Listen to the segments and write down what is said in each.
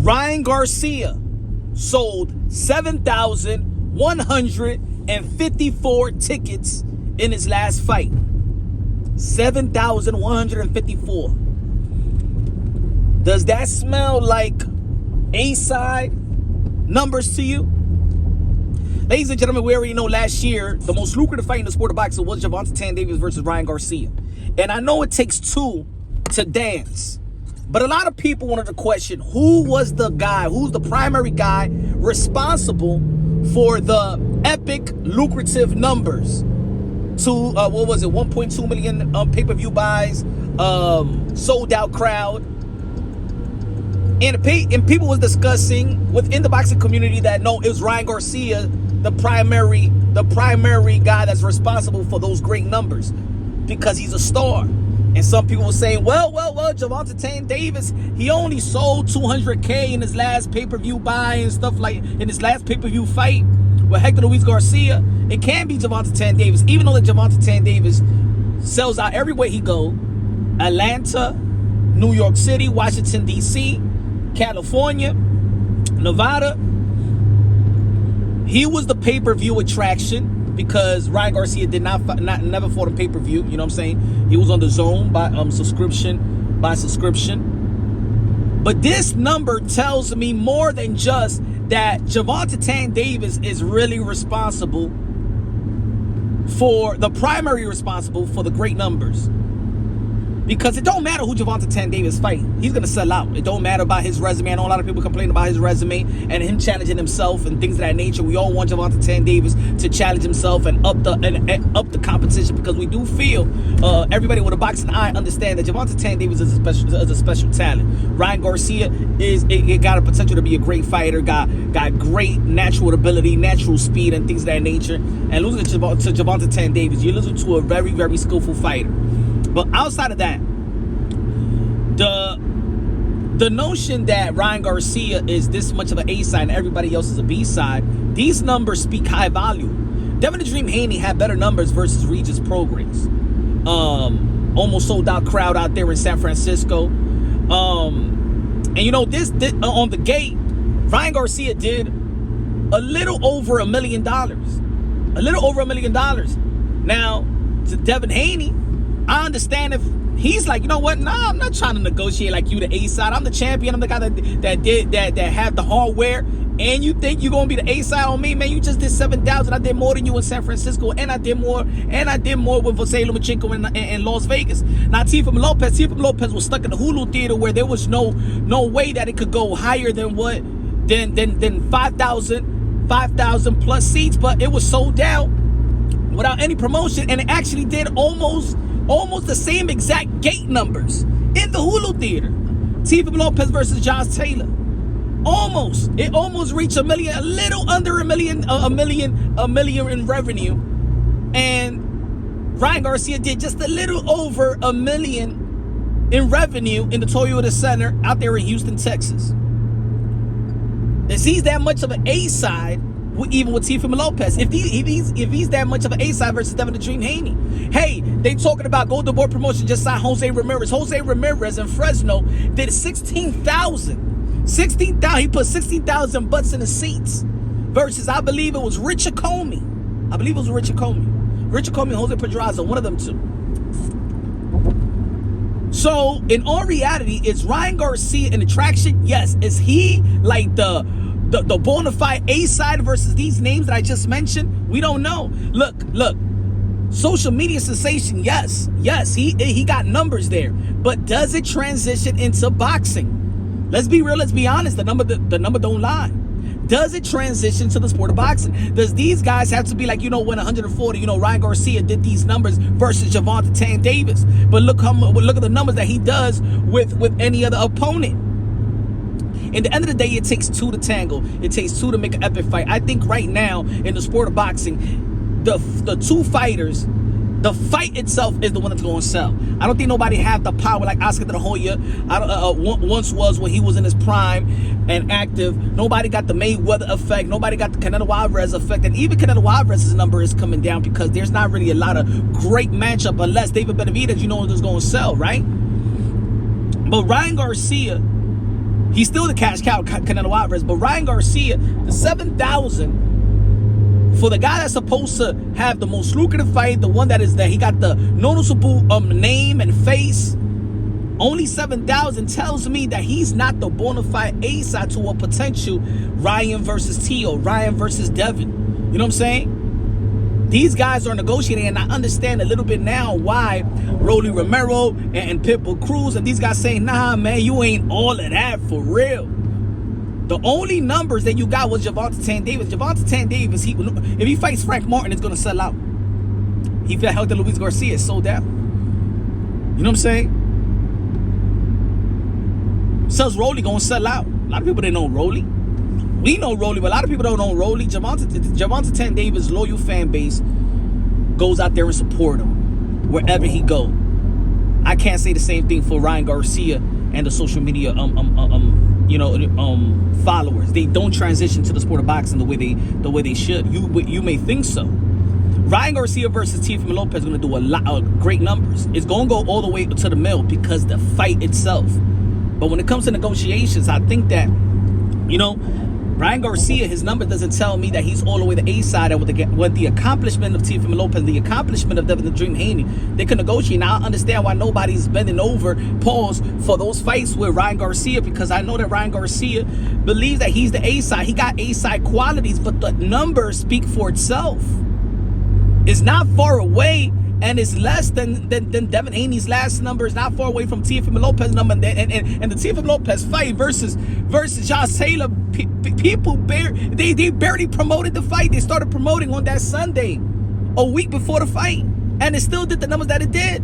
Ryan Garcia sold 7,154 tickets in his last fight. 7,154. Does that smell like A-side numbers to you? Ladies and gentlemen, we already know last year the most lucrative fight in the sport of boxing was Gervonta Tank Davis versus Ryan Garcia. And I know it takes two to dance, but a lot of people wanted to question who was the guy, who's the primary guy responsible for the epic lucrative numbers to, 1.2 million pay-per-view buys, sold out crowd. And people was discussing within the boxing community that no, it was Ryan Garcia, the primary guy that's responsible for those great numbers because he's a star. And some people were saying, well, Gervonta Tank Davis, he only sold 200K in his last pay-per-view buy and stuff like in his last pay-per-view fight with Hector Luis Garcia. It can be Gervonta Tank Davis, even though that Gervonta Tank Davis sells out everywhere he go. Atlanta, New York City, Washington, D.C., California, Nevada. He was the pay-per-view attraction because Ryan Garcia did never fought on pay-per-view. You know what I'm saying? He was on the zone by subscription. But this number tells me more than just that Gervonta Tank Davis is really responsible for the primary responsible for the great numbers. Because it don't matter who Gervonta Tank Davis fight. He's going to sell out. It don't matter about his resume. I know a lot of people complain about his resume and him challenging himself and things of that nature. We all want Gervonta Tank Davis to challenge himself and up the competition because we do feel everybody with a boxing eye understand that Gervonta Tank Davis is a special talent. Ryan Garcia it got a potential to be a great fighter, got great natural ability, natural speed and things of that nature. And losing to Gervonta Tank Davis, you're losing to a very, very skillful fighter. But outside of that, the notion that Ryan Garcia is this much of an A-side and everybody else is a B-side, these numbers speak high value. Devin the Dream Haney had better numbers versus Regis Prograis. Almost sold out crowd out there in San Francisco. And you know, this on the gate, Ryan Garcia did a little over $1 million. A little over $1 million. Now, to Devin Haney, I understand if he's like, you know what? Nah, I'm not trying to negotiate like you, the A-side. I'm the champion. I'm the guy that had the hardware. And you think you're gonna be the A-side on me, man? You just did 7,000. I did more than you in San Francisco, and I did more with Vasily Lomachenko in Las Vegas. Now, Teofimo Lopez was stuck in the Hulu theater where there was no way that it could go higher than 5,000 plus seats, but it was sold out without any promotion, and it actually did almost the same exact gate numbers in the Hulu theater. Teofimo Lopez versus Josh Taylor. It almost reached $1 million, a little under $1 million in revenue. And Ryan Garcia did just a little over $1 million in revenue in the Toyota Center out there in Houston, Texas. Is he that much of an A-side? Even with Teofimo Lopez, if he's that much of an A-side versus Devin the Dream Haney. Hey, they talking about Golden Boy Promotion just signed Jose Ramirez. Jose Ramirez in Fresno did 16,000. He put 16,000 butts in the seats versus, I believe it was Richard Comey. Richard Comey and Jose Pedraza, one of them two. So, in all reality, is Ryan Garcia an attraction? Yes. Is he like the bona fide A-side versus these names that I just mentioned? We don't know. Look. Social media sensation, yes, he got numbers there. But does it transition into boxing? Let's be real, let's be honest. The number don't lie. Does it transition to the sport of boxing? Does these guys have to be like, 140? Ryan Garcia did these numbers versus Gervonta Tank Davis. But look at the numbers that he does with any other opponent. In the end of the day, it takes two to tangle. It takes two to make an epic fight. I think right now in the sport of boxing, the two fighters, the fight itself is the one that's going to sell. I don't think nobody have the power like Oscar De La Hoya once was when he was in his prime and active. Nobody got the Mayweather effect. Nobody got the Canelo Alvarez effect. And even Canelo Alvarez's number is coming down because there's not really a lot of great matchup unless David Benavidez, is going to sell, right? But Ryan Garcia, He's still the cash cow, Canelo Alvarez. But Ryan Garcia, the 7,000 for the guy that's supposed to have the most lucrative fight, the one that he got the noticeable name and face. Only 7,000 tells me that he's not the bona fide A side to a potential Ryan versus Tio, Ryan versus Devin. You know what I'm saying? These guys are negotiating, and I understand a little bit now why Rolly Romero and Pitbull Cruz and these guys saying, nah, man, you ain't all of that for real. The only numbers that you got was Gervonta Tank Davis. Gervonta Tank Davis, if he fights Frank Martin, it's going to sell out. He felt healthy. Luis Garcia is sold out. You know what I'm saying? Says Rolly going to sell out. A lot of people didn't know Rolly. We know Rolly, but a lot of people don't know Rolly. Gervonta Tank Davis' loyal fan base goes out there and support him wherever he go. I can't say the same thing for Ryan Garcia and the social media followers. They don't transition to the sport of boxing the way they should. You may think so. Ryan Garcia versus Teofimo Lopez is going to do a lot of great numbers. It's going to go all the way to the mill because the fight itself. But when it comes to negotiations, I think that, Ryan Garcia, his number doesn't tell me that he's all the way the A side. And with the accomplishment of Teofimo Lopez, the accomplishment of Devin the Dream Haney, they can negotiate. Now I understand why nobody's bending over, pause, for those fights with Ryan Garcia, because I know that Ryan Garcia believes that he's the A side. He got A side qualities, but the numbers speak for itself. It's not far away, and it's less than Devin Haney's last number. It's not far away from Teofimo Lopez number, and the Teofimo Lopez fight versus Josh Taylor. People they barely promoted the fight. They started promoting on that Sunday, a week before the fight, and it still did the numbers that it did.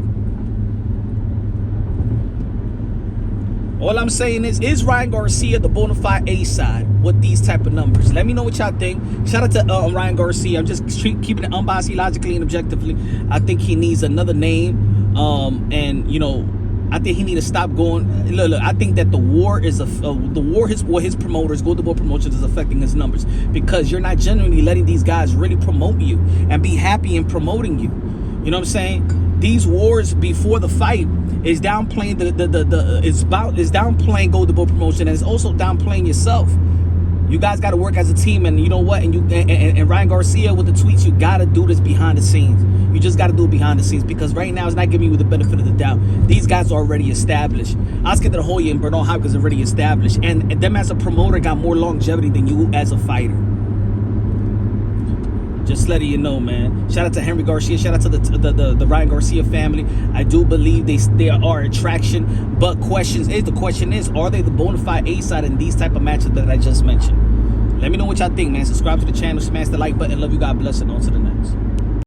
All I'm saying is Ryan Garcia the bona fide A side with these type of numbers? Let me know what y'all think. Shout out to Ryan Garcia. I'm just keeping it unbiased, logically, and objectively. I think he needs another name, I think he need to stop going. Look, I think that the war his promoters, Golden Boy Promotions, is affecting his numbers, because you're not genuinely letting these guys really promote you and be happy in promoting you. You know what I'm saying? These wars before the fight is downplaying is downplaying Golden Boy Promotion, and it's also downplaying yourself. You guys got to work as a team, and you know what? And Ryan Garcia with the tweets, you got to do this behind the scenes. You just got to do it behind the scenes, because right now it's not giving you the benefit of the doubt. These guys are already established. Oscar De La Hoya and Bernal Hopkins are already established, and them as a promoter got more longevity than you as a fighter. Just letting you know, man. Shout out to Henry Garcia. Shout out to the Ryan Garcia family. I do believe they are attraction, but the question is, are they the bona fide A side in these type of matches that I just mentioned? Let me know what y'all think, man. Subscribe to the channel, smash the like button. Love you, God bless, and on to the next.